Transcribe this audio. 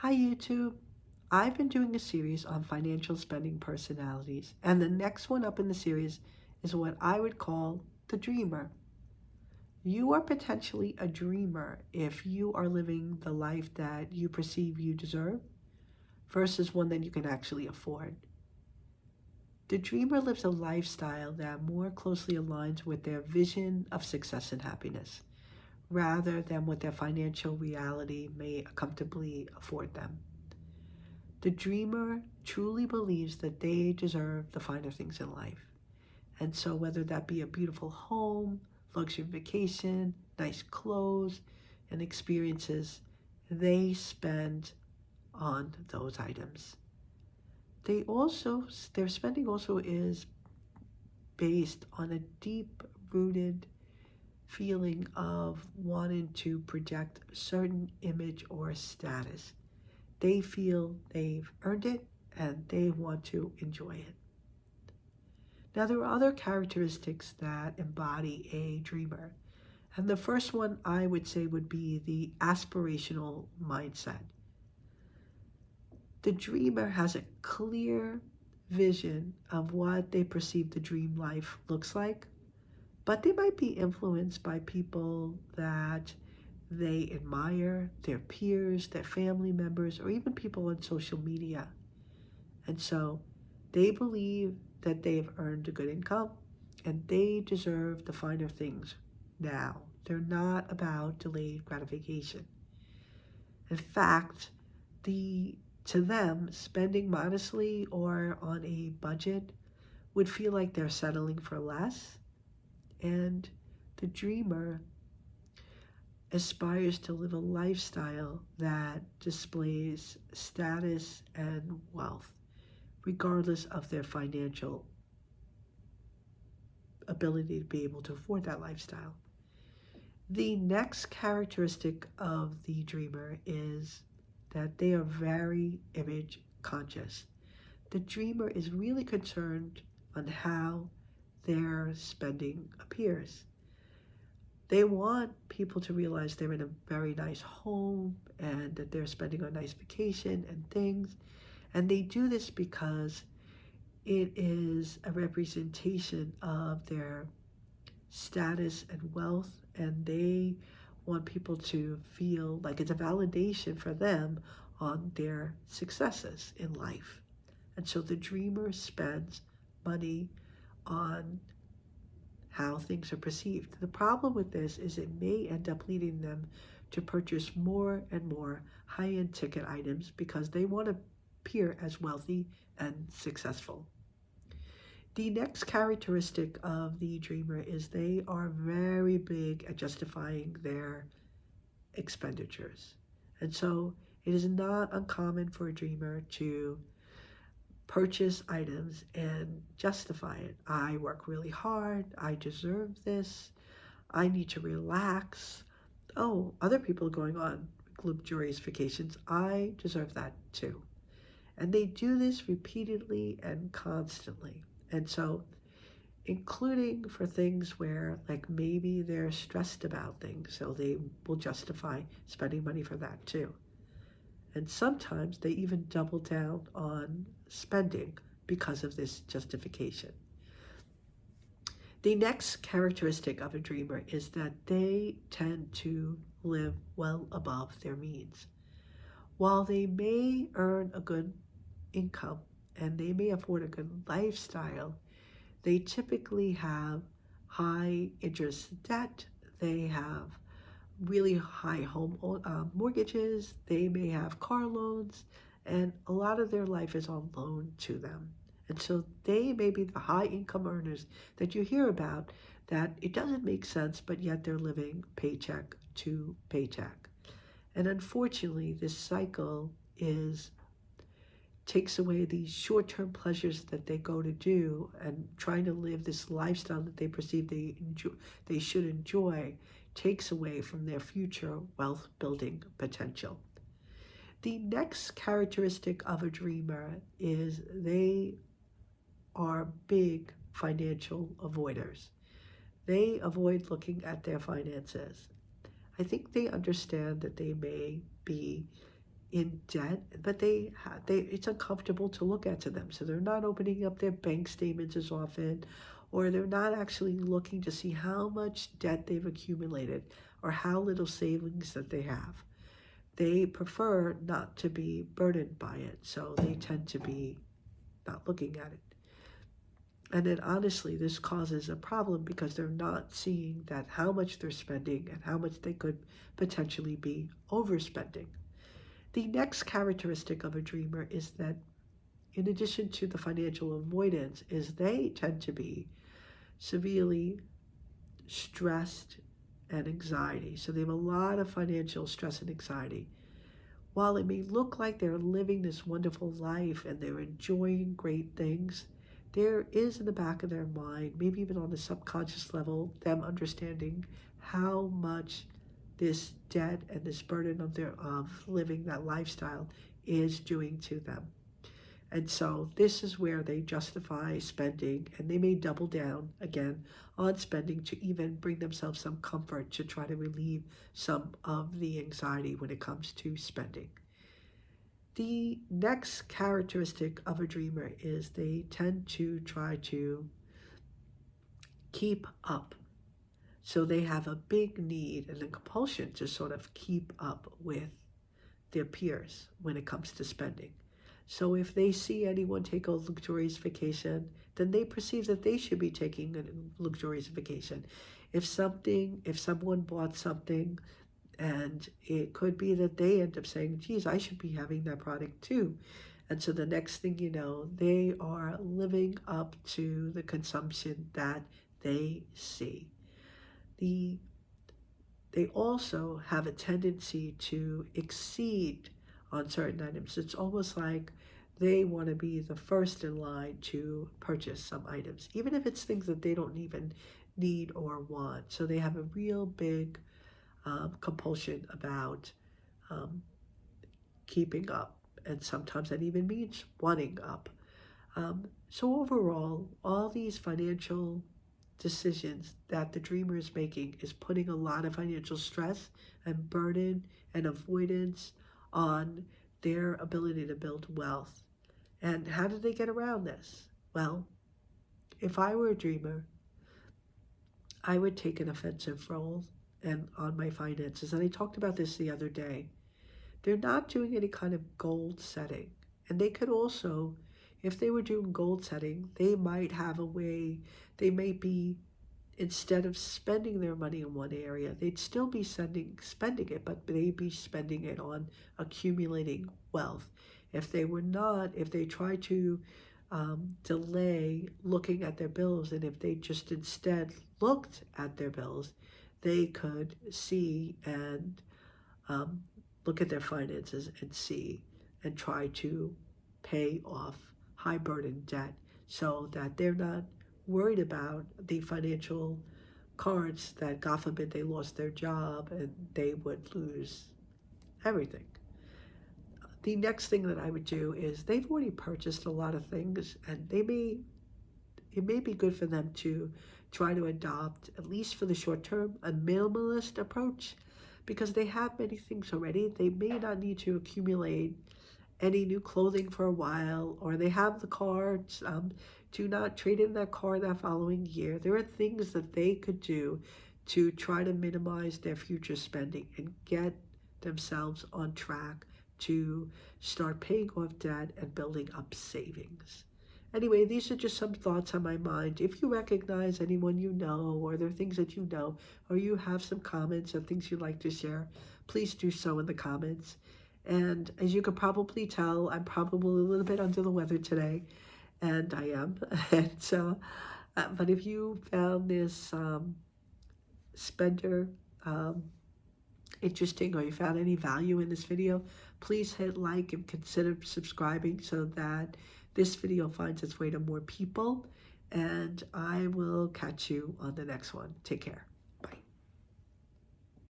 Hi YouTube. I've been doing a series on financial spending personalities, and the next one up in the series is what I would call the dreamer. You are potentially a dreamer if you are living the life that you perceive you deserve versus one that you can actually afford. The dreamer lives a lifestyle that more closely aligns with their vision of success and happiness rather than what their financial reality may comfortably afford them. The dreamer truly believes that they deserve the finer things in life. And so, whether that be a beautiful home, luxury vacation, nice clothes, and experiences, they spend on those items. Their spending also is based on a deep rooted feeling of wanting to project a certain image or status. They feel they've earned it and they want to enjoy it. Now, there are other characteristics that embody a dreamer. And the first one I would say would be the aspirational mindset. The dreamer has a clear vision of what they perceive the dream life looks like, but they might be influenced by people that they admire, their peers, their family members, or even people on social media. And so they believe that they've earned a good income and they deserve the finer things now. They're not about delayed gratification. In fact, to them, spending modestly or on a budget would feel like they're settling for less. And the dreamer aspires to live a lifestyle that displays status and wealth, regardless of their financial ability to be able to afford that lifestyle. The next characteristic of the dreamer is that they are very image conscious. The dreamer is really concerned on how their spending appears. They want people to realize they're in a very nice home and that they're spending on a nice vacation and things. And they do this because it is a representation of their status and wealth, and they want people to feel like it's a validation for them on their successes in life. And so the dreamer spends money on how things are perceived. The problem with this is it may end up leading them to purchase more and more high-end ticket items because they want to appear as wealthy and successful. The next characteristic of the dreamer is they are very big at justifying their expenditures. And so it is not uncommon for a dreamer to purchase items and justify it. I work really hard. I deserve this. I need to relax. Oh, other people are going on luxurious vacations. I deserve that too. And they do this repeatedly and constantly. And so, including for things where, like, maybe they're stressed about things, so they will justify spending money for that too. And sometimes they even double down on spending because of this justification. The next characteristic of a dreamer is that they tend to live well above their means. While they may earn a good income and they may afford a good lifestyle, they typically have high interest debt. They have really high home mortgages. They may have car loans, and a lot of their life is on loan to them. And so they may be the high income earners that you hear about that it doesn't make sense, but yet they're living paycheck to paycheck. And unfortunately, this cycle takes away these short-term pleasures that they go to do and trying to live this lifestyle that they perceive they should enjoy takes away from their future wealth building potential. The next characteristic of a dreamer is they are big financial avoiders. They avoid looking at their finances. I think they understand that they may be in debt, but it's uncomfortable to look at to them. So they're not opening up their bank statements as often, or they're not actually looking to see how much debt they've accumulated or how little savings that they have. They prefer not to be burdened by it, so they tend to be not looking at it. And then honestly, this causes a problem because they're not seeing that how much they're spending and how much they could potentially be overspending. The next characteristic of a dreamer is that in addition to the financial avoidance, is they tend to be severely stressed and anxiety. So they have a lot of financial stress and anxiety. While it may look like they're living this wonderful life and they're enjoying great things, there is in the back of their mind, maybe even on a subconscious level, them understanding how much this debt and this burden of living that lifestyle is doing to them. And so this is where they justify spending, and they may double down again on spending to even bring themselves some comfort to try to relieve some of the anxiety when it comes to spending. The next characteristic of a dreamer is they tend to try to keep up. So they have a big need and a compulsion to sort of keep up with their peers when it comes to spending. So if they see anyone take a luxurious vacation, then they perceive that they should be taking a luxurious vacation. If someone bought something, and it could be that they end up saying, geez, I should be having that product too. And so the next thing you know, they are living up to the consumption that they see. They also have a tendency to exceed on certain items. It's almost like they want to be the first in line to purchase some items, even if it's things that they don't even need or want. So they have a real big compulsion about keeping up, and sometimes that even means wanting up. So overall, all these financial decisions that the dreamer is making is putting a lot of financial stress and burden and avoidance on their ability to build wealth. And how do they get around this? Well, if I were a dreamer, I would take an offensive role and on my finances. And I talked about this the other day. They're not doing any kind of goal setting. And they could also, if they were doing goal setting, they might have a way, they may be, instead of spending their money in one area, they'd still be spending it, but they'd be spending it on accumulating wealth. If they try to delay looking at their bills, and if they just instead looked at their bills, they could see and look at their finances and see and try to pay off high burden debt so that they're not worried about the financial cards that, God forbid, they lost their job and they would lose everything. The next thing that I would do is they've already purchased a lot of things, and it may be good for them to try to adopt, at least for the short term, a minimalist approach, because they have many things already. They may not need to accumulate any new clothing for a while, or they have the car. Do not trade in that car that following year. There are things that they could do to try to minimize their future spending and get themselves on track to start paying off debt and building up savings. Anyway, these are just some thoughts on my mind. If you recognize anyone you know, or there are things that you know, or you have some comments or things you'd like to share, please do so in the comments. And as you could probably tell, I'm probably a little bit under the weather today, and I am. And so, but if you found this spender interesting, or you found any value in this video, please hit like and consider subscribing so that this video finds its way to more people. And I will catch you on the next one. Take care.